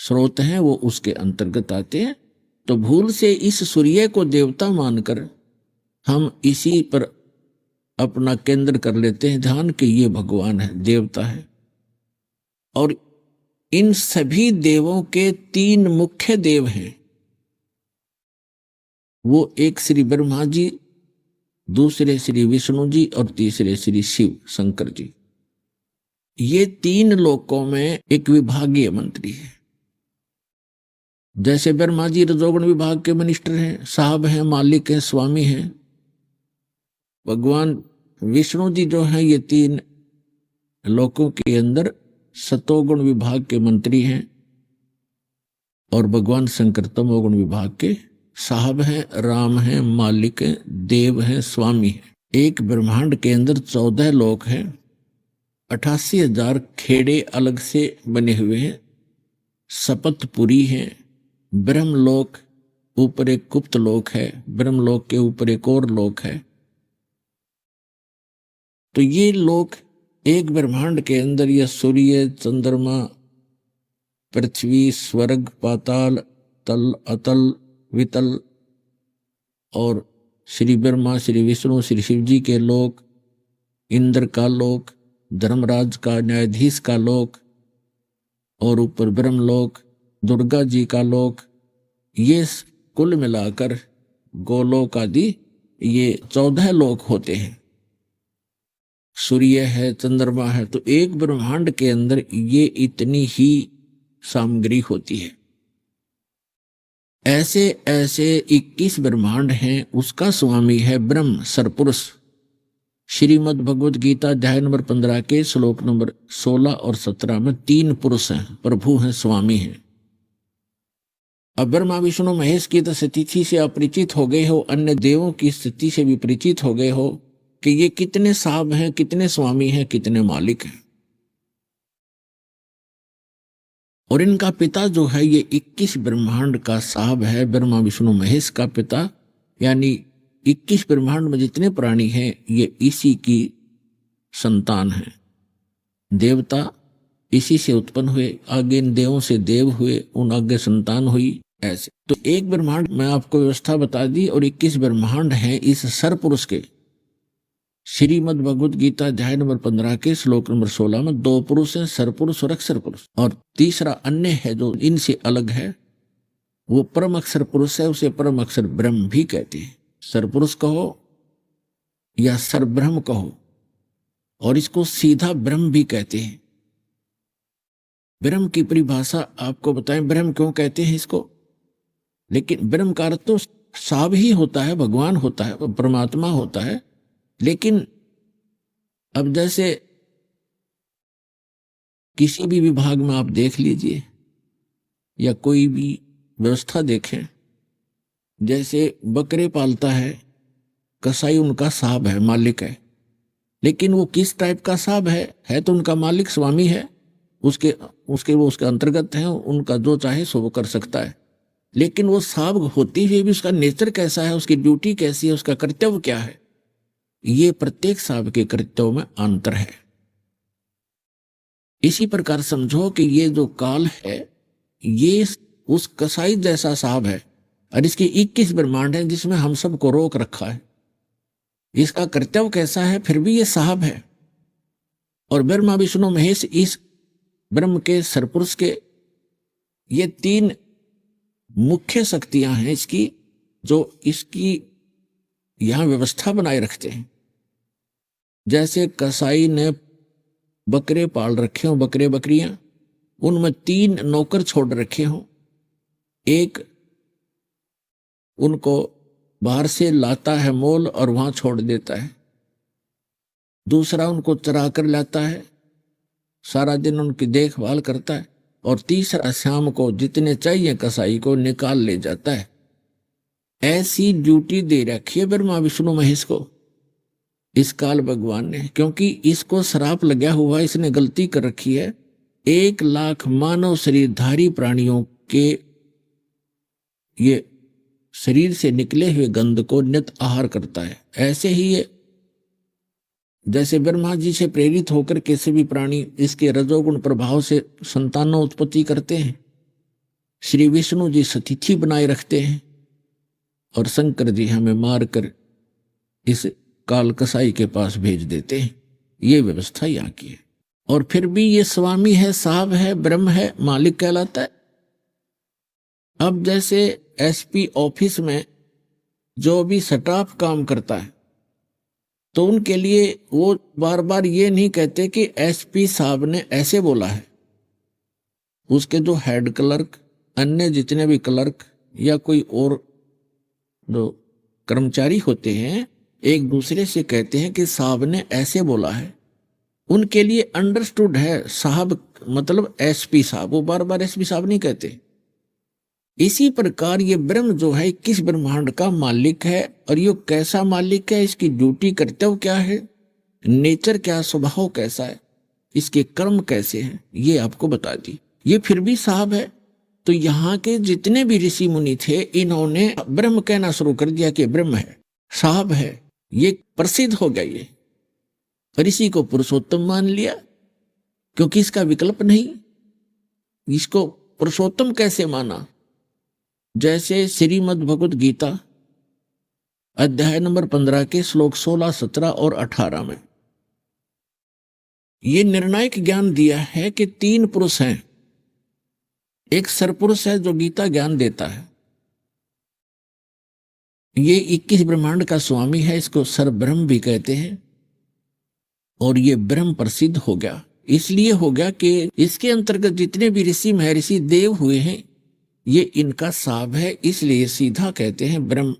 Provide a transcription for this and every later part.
स्रोत हैं वो उसके अंतर्गत आते हैं। तो भूल से इस सूर्य को देवता मानकर हम इसी पर अपना केंद्र कर लेते हैं ध्यान कि ये भगवान है, देवता है। और इन सभी देवों के तीन मुख्य देव हैं। वो एक श्री ब्रह्मा जी, दूसरे श्री विष्णु जी और तीसरे श्री शिव शंकर जी। ये तीन लोकों में एक विभागीय मंत्री है। जैसे ब्रह्मा जी रजोगुण विभाग के मिनिस्टर हैं, साहब हैं, मालिक हैं, स्वामी हैं। भगवान विष्णु जी जो हैं ये तीन लोकों के अंदर सतोगुण विभाग के मंत्री हैं। और भगवान शंकर तमोगुण विभाग के साहब हैं, राम हैं, मालिक हैं, देव हैं, स्वामी हैं। एक ब्रह्मांड के अंदर 14 लोक हैं, 88,000 खेड़े अलग से बने हुए हैं, शपथपुरी हैं, ब्रह्मलोक, ऊपर एक गुप्त लोक है, ब्रह्मलोक के ऊपर एक और लोक है। तो ये लोक एक ब्रह्मांड के अंदर यह सूर्य, चंद्रमा, पृथ्वी, स्वर्ग, पाताल, तल, अतल, वितल और श्री ब्रह्मा, श्री विष्णु, श्री शिव जी के लोक, इंद्र का लोक, धर्मराज का, न्यायाधीश का लोक और ऊपर ब्रह्मलोक, दुर्गा जी का लोक, ये कुल मिलाकर गोलोक आदि ये 14 लोक होते हैं। सूर्य है, चंद्रमा है, तो एक ब्रह्मांड के अंदर ये इतनी ही सामग्री होती है। ऐसे ऐसे 21 ब्रह्मांड हैं। उसका स्वामी है ब्रह्म सरपुरुष। श्रीमद् भगवद गीता अध्याय नंबर 15 के श्लोक नंबर 16 और 17 में 3 पुरुष हैं, प्रभु हैं, स्वामी हैं। अब ब्रह्मा विष्णु महेश की तो स्थिति से अपरिचित हो गए हो, अन्य देवों की स्थिति से भी परिचित हो गए हो कि ये कितने साहब हैं, कितने स्वामी हैं, कितने मालिक हैं। और इनका पिता जो है ये 21 ब्रह्मांड का साहब है, ब्रह्मा विष्णु महेश का पिता। यानी 21 ब्रह्मांड में जितने प्राणी हैं ये इसी की संतान हैं। देवता इसी से उत्पन्न हुए, आगे इन देवों से देव हुए, उन आगे संतान हुई। ऐसे तो एक ब्रह्मांड में आपको व्यवस्था बता दी और 21 ब्रह्मांड हैं इस सरपुरुष के। श्रीमद् भगवद गीता अध्याय नंबर 15 के श्लोक नंबर 16 में 2 पुरुष हैं, सरपुरुष और अक्षर पुरुष, और तीसरा अन्य है जो इनसे अलग है, वो परम अक्षर पुरुष है। उसे परम अक्षर ब्रह्म भी कहते हैं। सरपुरुष कहो या सरब्रह्म कहो, और इसको सीधा ब्रह्म भी कहते हैं। ब्रह्म की परिभाषा आपको बताएं, ब्रह्म क्यों कहते हैं इसको। लेकिन ब्रह्म का अर्थ तो साब ही होता है, भगवान होता है, परमात्मा होता है। लेकिन अब जैसे किसी भी विभाग में आप देख लीजिए या कोई भी व्यवस्था देखें, जैसे बकरे पालता है कसाई, उनका साहब है, मालिक है। लेकिन वो किस टाइप का साहब है तो उनका मालिक स्वामी है, उसके वो उसके अंतर्गत हैं, उनका जो चाहे सो वो कर सकता है। लेकिन वो साहब होती हुई भी उसका नेचर कैसा है, उसकी ड्यूटी कैसी है, उसका कर्तव्य क्या है, ये प्रत्येक साहब के कर्तव्य में अंतर है। इसी प्रकार समझो कि ये जो काल है ये उस कसाई जैसा साहब है, और इसके 21 ब्रह्मांड हैं जिसमें हम सबको रोक रखा है। इसका कर्तव्य कैसा है, फिर भी ये साहब है। और ब्रह्मा विष्णु महेश इस ब्रह्म के सरपुरुष के ये 3 मुख्य शक्तियां हैं इसकी, जो इसकी यहां व्यवस्था बनाए रखते हैं। जैसे कसाई ने बकरे पाल रखे हों, बकरे बकरियां, उनमें 3 नौकर छोड़ रखे हों। एक उनको बाहर से लाता है मोल और वहां छोड़ देता है, दूसरा उनको चरा कर लाता है, सारा दिन उनकी देखभाल करता है, और तीसरा शाम को जितने चाहिए कसाई को निकाल ले जाता है। ऐसी ड्यूटी दे रखी है ब्रह्मा विष्णु महेश को इस काल भगवान ने, क्योंकि इसको श्राप लगा हुआ, इसने गलती कर रखी है। 1 लाख मानव शरीरधारी प्राणियों के ये शरीर से निकले हुए गंध को नित आहार करता है। ऐसे ही ये जैसे ब्रह्मा जी से प्रेरित होकर किसी भी प्राणी इसके रजोगुण प्रभाव से संतानों उत्पत्ति करते हैं, श्री विष्णु जी सतिथि बनाए रखते हैं और शंकर जी हमें मारकर इस काल कसाई के पास भेज देते हैं। ये व्यवस्था यहाँ की है। और फिर भी ये स्वामी है, साहब है, ब्रह्म है, मालिक कहलाता है। अब जैसे एसपी ऑफिस में जो भी स्टाफ काम करता है तो उनके लिए वो बार बार ये नहीं कहते कि एसपी साहब ने ऐसे बोला है। उसके जो हेड क्लर्क, अन्य जितने भी क्लर्क या कोई और जो कर्मचारी होते हैं एक दूसरे से कहते हैं कि साहब ने ऐसे बोला है। उनके लिए अंडरस्टूड है साहब मतलब एसपी साहब, वो बार बार एसपी साहब नहीं कहते। इसी प्रकार ये ब्रह्म जो है 21 ब्रह्मांड का मालिक है। और ये कैसा मालिक है, इसकी ड्यूटी कर्तव्य क्या है, नेचर क्या, स्वभाव कैसा है, इसके कर्म कैसे हैं, ये आपको बता दी। ये फिर भी साहब है। तो यहाँ के जितने भी ऋषि मुनि थे इन्होंने ब्रह्म कहना शुरू कर दिया कि ब्रह्म है, साहब है, ये प्रसिद्ध हो गया। ये ऋषि को पुरुषोत्तम मान लिया क्योंकि इसका विकल्प नहीं। इसको पुरुषोत्तम कैसे माना, जैसे श्रीमद् भगवद गीता अध्याय नंबर 15 के श्लोक 16, 17 और 18 में ये निर्णायक ज्ञान दिया है कि 3 पुरुष हैं। एक सरपुरुष है जो गीता ज्ञान देता है, ये 21 ब्रह्मांड का स्वामी है, इसको सर ब्रह्म भी कहते हैं। और ये ब्रह्म प्रसिद्ध हो गया, इसलिए हो गया कि इसके अंतर्गत जितने भी ऋषि महर्षि देव हुए हैं ये इनका साहब है। इसलिए सीधा कहते हैं ब्रह्म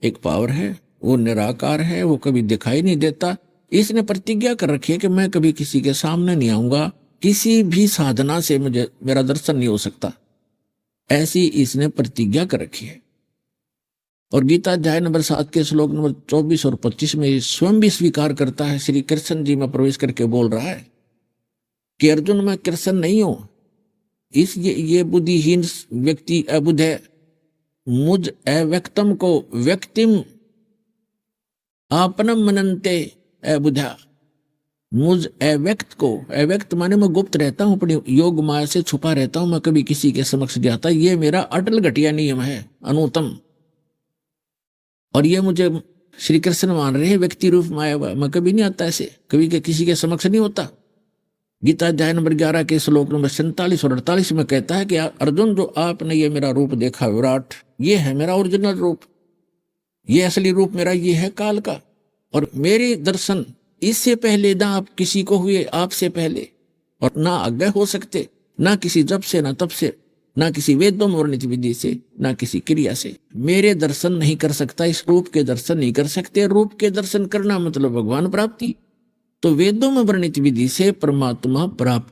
एक पावर है, वो निराकार है, वो कभी दिखाई नहीं देता। इसने प्रतिज्ञा कर रखी है कि मैं कभी किसी के सामने नहीं आऊंगा, किसी भी साधना से मुझे मेरा दर्शन नहीं हो सकता, ऐसी इसने प्रतिज्ञा कर रखी है। और गीता अध्याय नंबर 7 के श्लोक नंबर 24 और 25 में स्वयं भी स्वीकार करता है, श्री कृष्ण जी में प्रवेश करके बोल रहा है कि अर्जुन मैं कृष्ण नहीं हूं। इस ये बुद्धिहीन व्यक्ति अबुध है, मुझ अव्यक्तम को व्यक्तिम आपनम मनन्ते अबुधा। मुझ अव्यक्त को, अव्यक्त माने मैं गुप्त रहता हूं, अपनी योग माया से छुपा रहता हूं, मैं कभी किसी के समक्ष नहीं आता। ये मेरा अटल घटिया नियम है, अनुतम। और ये मुझे श्री कृष्ण मान रहे हैं व्यक्ति रूप माया हुआ, मैं कभी नहीं आता ऐसे, कभी के किसी के समक्ष नहीं होता। गीता अध्याय नंबर 11 के श्लोक नंबर 47 और 48 में कहता है कि अर्जुन जो आपने ये मेरा रूप देखा विराट, ये है मेरा ओरिजिनल रूप, ये असली रूप मेरा ये है काल का। और मेरे दर्शन इससे पहले ना आप किसी को हुए, आपसे पहले, और ना आगे हो सकते, ना किसी जप से, ना तप से, ना किसी वेदों में वर्णित विधि से, ना किसी क्रिया से। मेरे दर्शन नहीं कर सकता, इस रूप के दर्शन नहीं कर सकते। रूप के दर्शन करना मतलब भगवान प्राप्ति। तो वेदों में वर्णित विधि से परमात्मा प्राप्त